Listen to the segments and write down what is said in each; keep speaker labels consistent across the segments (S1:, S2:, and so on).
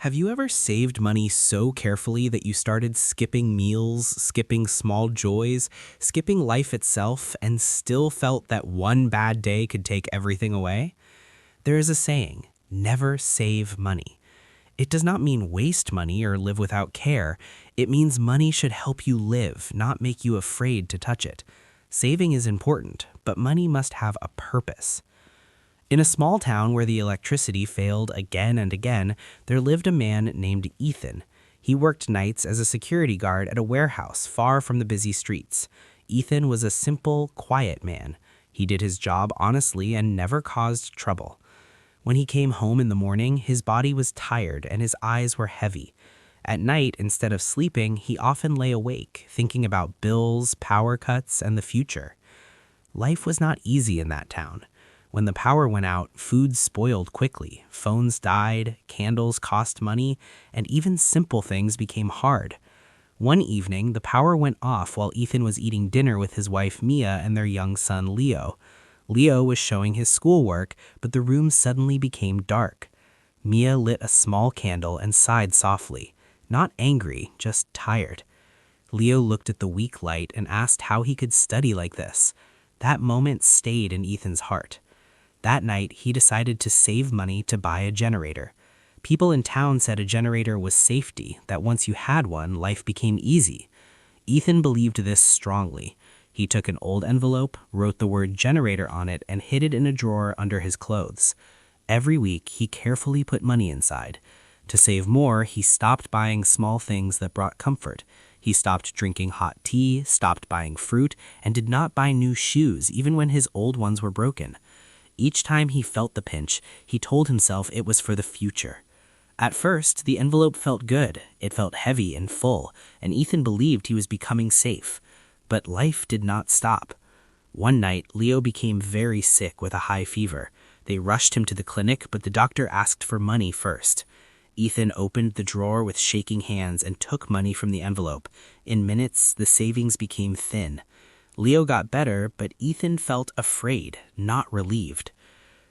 S1: Have you ever saved money so carefully that you started skipping meals, skipping small joys, skipping life itself, and still felt that one bad day could take everything away? There is a saying, never save money. It does not mean waste money or live without care. It means money should help you live, not make you afraid to touch it. Saving is important, but money must have a purpose. In a small town where the electricity failed again and again, there lived a man named Ethan. He worked nights as a security guard at a warehouse far from the busy streets. Ethan was a simple, quiet man. He did his job honestly and never caused trouble. When he came home in the morning, his body was tired and his eyes were heavy. At night, instead of sleeping, he often lay awake, thinking about bills, power cuts, and the future. Life was not easy in that town. When the power went out, food spoiled quickly, phones died, candles cost money, and even simple things became hard. One evening, the power went off while Ethan was eating dinner with his wife Mia and their young son Leo. Leo was showing his schoolwork, but the room suddenly became dark. Mia lit a small candle and sighed softly, not angry, just tired. Leo looked at the weak light and asked how he could study like this. That moment stayed in Ethan's heart. That night, he decided to save money to buy a generator. People in town said a generator was safety, that once you had one, life became easy. Ethan believed this strongly. He took an old envelope, wrote the word generator on it, and hid it in a drawer under his clothes. Every week, he carefully put money inside. To save more, he stopped buying small things that brought comfort. He stopped drinking hot tea, stopped buying fruit, and did not buy new shoes, even when his old ones were broken. Each time he felt the pinch, he told himself it was for the future. At first, the envelope felt good. It felt heavy and full, and Ethan believed he was becoming safe. But life did not stop. One night, Leo became very sick with a high fever. They rushed him to the clinic, but the doctor asked for money first. Ethan opened the drawer with shaking hands and took money from the envelope. In minutes, the savings became thin. Leo got better, but Ethan felt afraid, not relieved.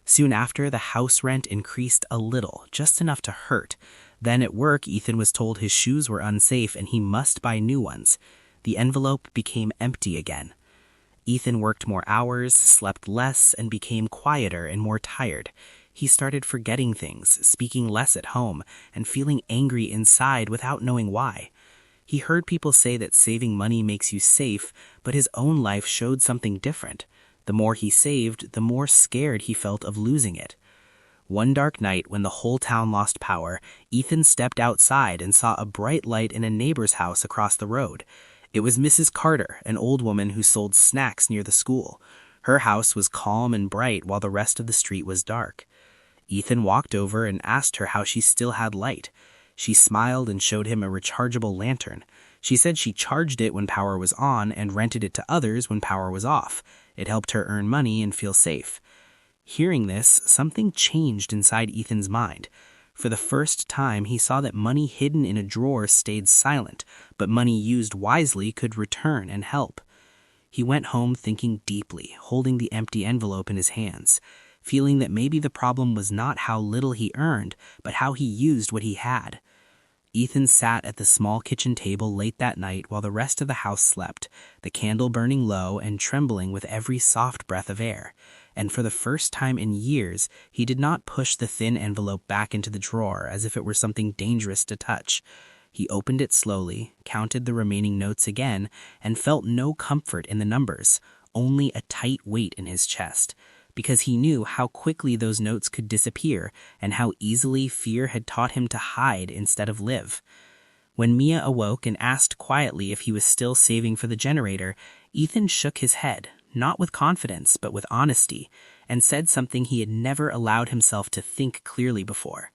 S1: Soon after, the house rent increased a little, just enough to hurt. Then at work, Ethan was told his shoes were unsafe and he must buy new ones. The envelope became empty again. Ethan worked more hours, slept less, and became quieter and more tired. He started forgetting things, speaking less at home, and feeling angry inside without knowing why. He heard people say that saving money makes you safe, but his own life showed something different. The more he saved, the more scared he felt of losing it. One dark night, when the whole town lost power, Ethan stepped outside and saw a bright light in a neighbor's house across the road. It was Mrs. Carter, an old woman who sold snacks near the school. Her house was calm and bright while the rest of the street was dark. Ethan walked over and asked her how she still had light. She smiled and showed him a rechargeable lantern. She said she charged it when power was on and rented it to others when power was off. It helped her earn money and feel safe. Hearing this, something changed inside Ethan's mind. For the first time, he saw that money hidden in a drawer stayed silent, but money used wisely could return and help. He went home thinking deeply, holding the empty envelope in his hands, feeling that maybe the problem was not how little he earned, but how he used what he had. Ethan sat at the small kitchen table late that night while the rest of the house slept, the candle burning low and trembling with every soft breath of air. And for the first time in years, he did not push the thin envelope back into the drawer as if it were something dangerous to touch. He opened it slowly, counted the remaining notes again, and felt no comfort in the numbers, only a tight weight in his chest, because he knew how quickly those notes could disappear and how easily fear had taught him to hide instead of live. When Mia awoke and asked quietly if he was still saving for the generator, Ethan shook his head, not with confidence but with honesty, and said something he had never allowed himself to think clearly before.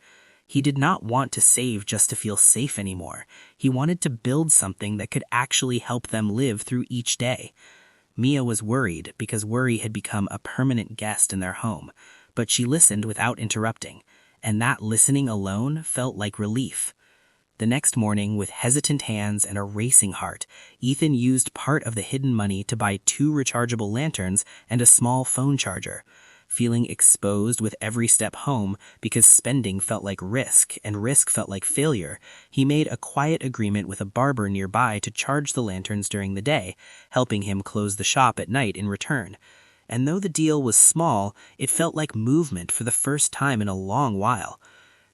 S1: He did not want to save just to feel safe anymore. He wanted to build something that could actually help them live through each day. Mia was worried because worry had become a permanent guest in their home, but she listened without interrupting, and that listening alone felt like relief. The next morning, with hesitant hands and a racing heart, Ethan used part of the hidden money to buy 2 rechargeable lanterns and a small phone charger. feeling exposed with every step home because spending felt like risk and risk felt like failure. He made a quiet agreement with a barber nearby to charge the lanterns during the day, helping him close the shop at night in return. And though the deal was small, it felt like movement for the first time in a long while.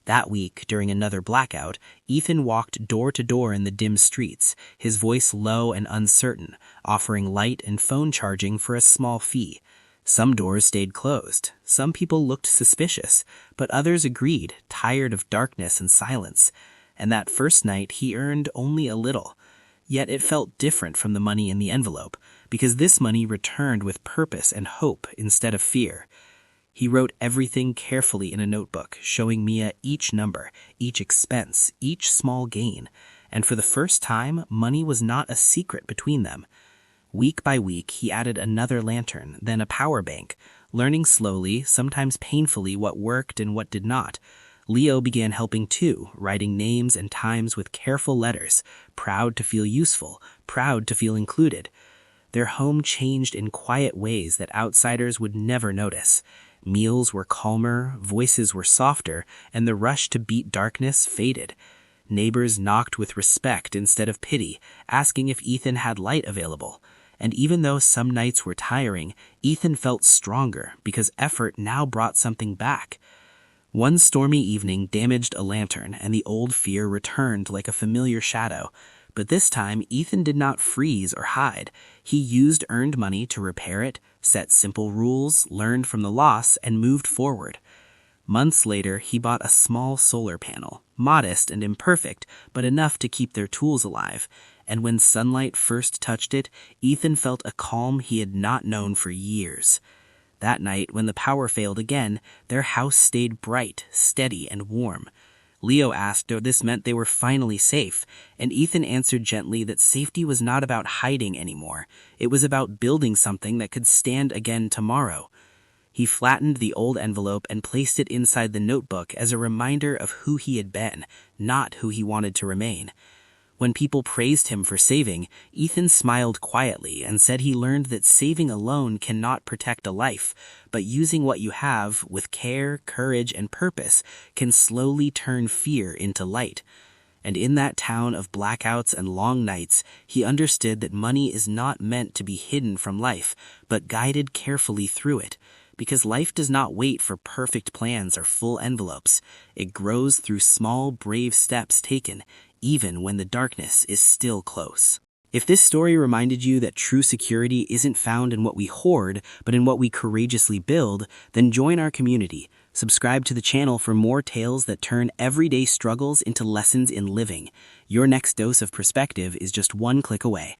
S1: That week, during another blackout, Ethan walked door to door in the dim streets, his voice low and uncertain, offering light and phone charging for a small fee. Some doors stayed closed. Some people looked suspicious, but others agreed, tired of darkness and silence. And that first night, he earned only a little. Yet it felt different from the money in the envelope, because this money returned with purpose and hope instead of fear. He wrote everything carefully in a notebook, showing Mia each number, each expense, each small gain. And for the first time, money was not a secret between them. Week by week, he added another lantern, then a power bank, learning slowly, sometimes painfully, what worked and what did not. Leo began helping too, writing names and times with careful letters, proud to feel useful, proud to feel included. Their home changed in quiet ways that outsiders would never notice. Meals were calmer, voices were softer, and the rush to beat darkness faded. Neighbors knocked with respect instead of pity, asking if Ethan had light available. And even though some nights were tiring, Ethan felt stronger because effort now brought something back. One stormy evening damaged a lantern, and the old fear returned like a familiar shadow. But this time, Ethan did not freeze or hide. He used earned money to repair it, set simple rules, learned from the loss, and moved forward. Months later, he bought a small solar panel, modest and imperfect, but enough to keep their tools alive. And when sunlight first touched it, Ethan felt a calm he had not known for years. That night, when the power failed again, their house stayed bright, steady, and warm. Leo asked if this meant they were finally safe, and Ethan answered gently that safety was not about hiding anymore. It was about building something that could stand again tomorrow. He flattened the old envelope and placed it inside the notebook as a reminder of who he had been, not who he wanted to remain. When people praised him for saving, Ethan smiled quietly and said he learned that saving alone cannot protect a life, but using what you have, with care, courage, and purpose, can slowly turn fear into light. And in that town of blackouts and long nights, he understood that money is not meant to be hidden from life, but guided carefully through it. Because life does not wait for perfect plans or full envelopes. It grows through small, brave steps taken, even when the darkness is still close. If this story reminded you that true security isn't found in what we hoard, but in what we courageously build, then join our community. Subscribe to the channel for more tales that turn everyday struggles into lessons in living. Your next dose of perspective is just one click away.